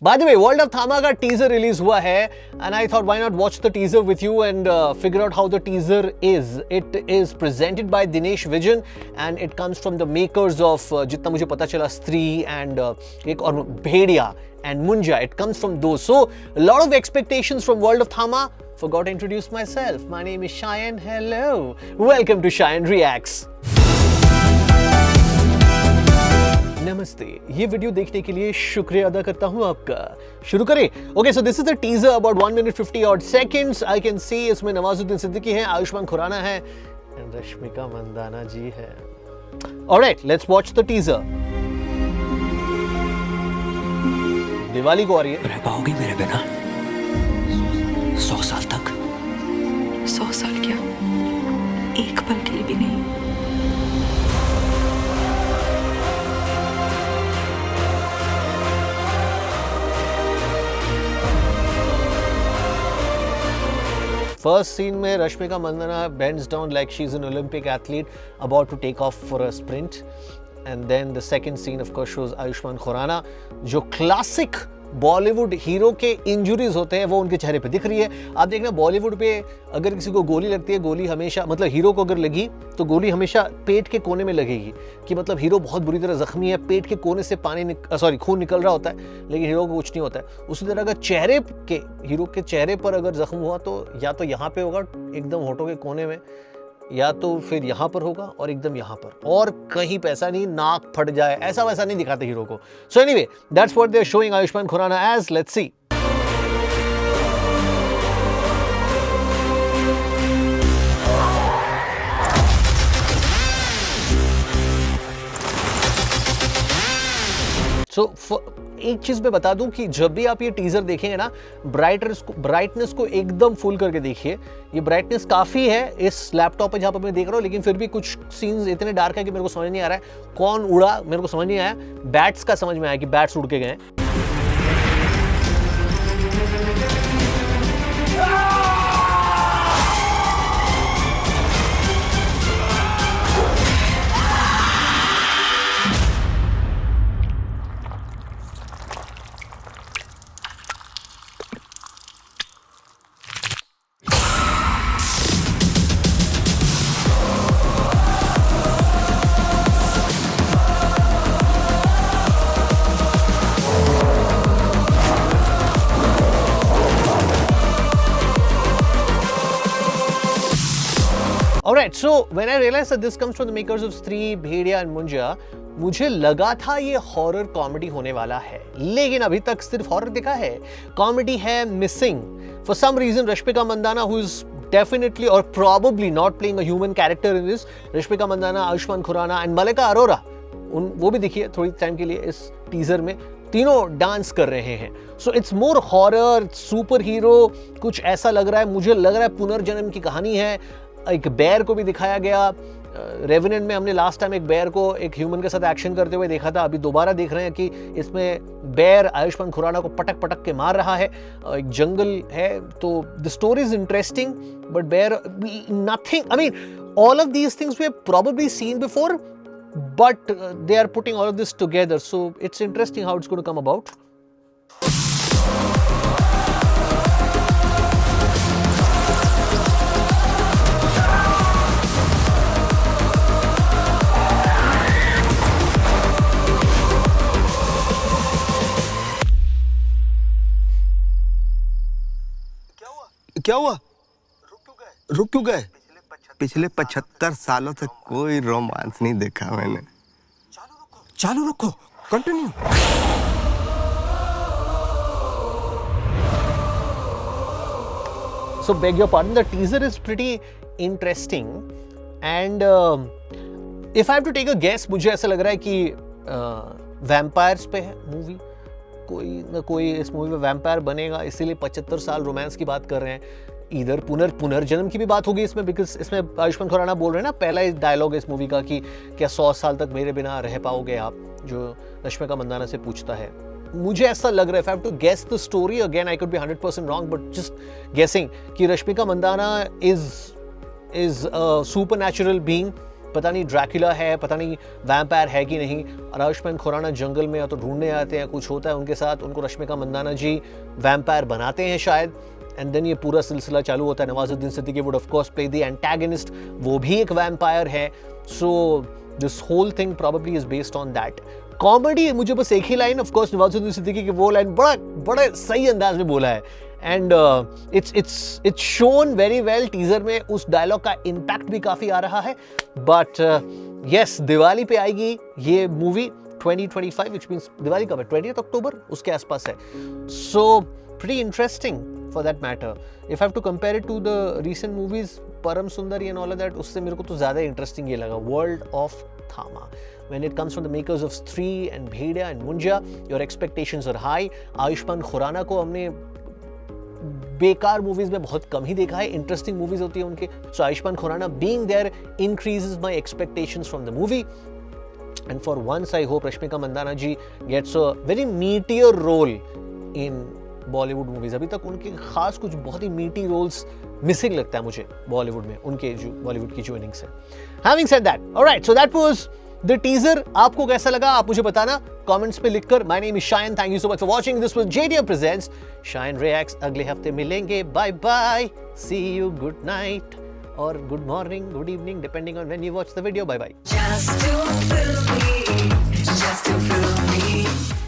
By the way, World of Thama का teaser release हुआ है and I thought why not watch the teaser with you and figure out how the teaser is. It is presented by Dinesh Vijan and it comes from the makers of जितना मुझे पता चला स्त्री and एक और भेड़िया and Munjya. It comes from those. So a lot of expectations from World of Thama. Forgot to introduce myself. My name is Shayan. Hello. Welcome to Shayan Reacts. नमस्ते, ये video देखने के लिए शुक्रिया अदा करता हूँ आपका। शुरू करें। Okay, so this is the teaser about 1 minute 50 odd seconds. I can see इसमें नवाजुद्दीन सिद्दीकी है, आयुष्मान खुराना है एंड रश्मिका मंदाना जी है। Alright, let's watch the teaser. Diwali को आ रही है। रह पाओगी मेरे बिना 100 साल तक? 100 साल क्या, एक पल के लिए भी नहीं। फर्स्ट सीन में Rashmika Mandanna bends down like she's an Olympic athlete about to take off for a sprint, and then the second scene of course shows Ayushman Khurana जो क्लासिक बॉलीवुड हीरो के इंजुरीज होते हैं वो उनके चेहरे पे दिख रही है। आप देखना बॉलीवुड पे अगर किसी को गोली लगती है, गोली हमेशा मतलब हीरो को अगर लगी तो गोली हमेशा पेट के कोने में लगेगी कि मतलब हीरो बहुत बुरी तरह जख्मी है, पेट के कोने से खून निकल रहा होता है लेकिन हीरो को कुछ नहीं होता है। उसी तरह अगर हीरो के चेहरे पर अगर जख्म हुआ तो या तो यहाँ पे होगा एकदम होठों के कोने में, या तो फिर यहाँ पर होगा और एकदम यहाँ पर, और कहीं पे ऐसा नहीं नाक फट जाए, ऐसा वैसा नहीं दिखाते हीरो को। So anyway, that's what they are showing Ayushmann Khurrana as. Let's see. एक चीज मैं बता दूं कि जब भी आप ये टीजर देखेंगे ना, ब्राइटनेस को एकदम फुल करके देखिए। ये ब्राइटनेस काफी है इस लैपटॉप पे जहां पर मैं देख रहा हूं, लेकिन फिर भी कुछ सीन्स इतने डार्क है कि मेरे को समझ नहीं आ रहा है कौन उड़ा, मेरे को समझ नहीं आया। बैट्स का समझ में आया कि बैट्स उड़ के गए। Alright, so when I realized that this comes from the makers of Stree, Bhediya and मुंजा, मुझे लगा था ये हॉरर कॉमेडी होने वाला है, लेकिन अभी तक सिर्फ हॉरर दिखा है। कॉमेडी है missing for some reason. Rashmika Mandanna who is definitely or probably not playing a human character in this, Rashmika Mandanna, Ayushmann Khurrana and Malaika Arora, वो भी दिखी है थोड़ी टाइम के लिए इस टीजर में। तीनों डांस कर रहे हैं। So it's more horror, super hero कुछ ऐसा लग रहा है। मुझे लग रहा है पुनर्जन्म की कहानी है। एक बेयर को भी दिखाया गया। रेवेनेंट में हमने लास्ट टाइम एक बेयर को एक ह्यूमन के साथ एक्शन करते हुए देखा था, अभी दोबारा देख रहे हैं कि इसमें बेयर आयुष्मान खुराना को पटक पटक के मार रहा है। एक जंगल है, तो the story is interesting but bare nothing, I mean all of these things we have probably seen before but they are putting all of this together, so it's interesting how it's going to come about. क्या हुआ? रुक क्यों गए? पिछले 75 सालों से कोई romance नहीं देखा मैंने। चालू रखो, continue. So beg your pardon, the teaser is pretty interesting and if I have to take a guess, मुझे ऐसा लग रहा है कि वैम्पायर्स पे है मूवी। कोई ना कोई इस मूवी में वैम्पायर बनेगा, इसीलिए 75 साल रोमांस की बात कर रहे हैं। इधर पुनर्जन्म की भी बात होगी इसमें, बिकॉज इसमें आयुष्मान खुराना बोल रहे हैं ना, पहला डायलॉग है इस मूवी का कि क्या 100 साल तक मेरे बिना रह पाओगे आप, जो रश्मिका मंदाना से पूछता है। मुझे ऐसा लग रहा है, if I have to guess the story again, I could be 100% wrong, but just guessing कि Rashmika Mandanna is a supernatural being, पता नहीं ड्रैकुला है, पता नहीं वैम्पायर है कि नहीं। और आयुष्मान खुराना जंगल में या तो ढूंढने आते हैं, कुछ होता है उनके साथ, उनको रश्मिका मंदाना जी वैम्पायर बनाते हैं शायद, एंड देन ये पूरा सिलसिला चालू होता है। Nawazuddin Siddiqui would of course play the antagonist, वो भी एक वैम्पायर है। So this whole thing probably is based on that. Comedy मुझे बस एक ही line, of course Nawazuddin Siddiqui की वो लाइन बड़ा सही अंदाज में बोला है, and it's shown very well. Teaser में उस डायलॉग का इम्पैक्ट भी काफी आ रहा है। बट यस, दिवाली पे आएगी ये मूवी 2025, विच मीन्स दिवाली कब है, 20 अक्टूबर उसके आसपास है। सो pretty interesting for that matter. If I have to compare it to the recent movies, Param Sundari and all of that, उससे मेरे को तो ज़्यादा इंटरेस्टिंग ये लगा World of Thama. When it comes from the makers of Stree and Bhediya and Munja, your expectations are high. Ayushman Khurana को हमने बेकार मूवीज में बहुत कम ही देखा है, इंटरेस्टिंग मूवीज होती है उनके। So Ayushmann Khurrana being there increases my expectations from the movie. And for once I hope Rashmika Mandana ji gets a very meatier role in Bollywood movies. अभी तक उनके खास कुछ बहुत ही मीटी रोल्स मिसिंग लगता है मुझे बॉलीवुड में, उनके जो बॉलीवुड की जो इनिंग्स है। Having said that, alright, so that was the teaser. आपको कैसा लगा आप मुझे बताना कमेंट्स पे लिखकर। My name is Shayan, thank you so much for watching. This was JDM presents Shayan reacts. अगले हफ्ते मिलेंगे, bye bye, see you, good night और good morning, good evening, depending on when you watch the video. Bye bye. Just to fill me, just to fill me.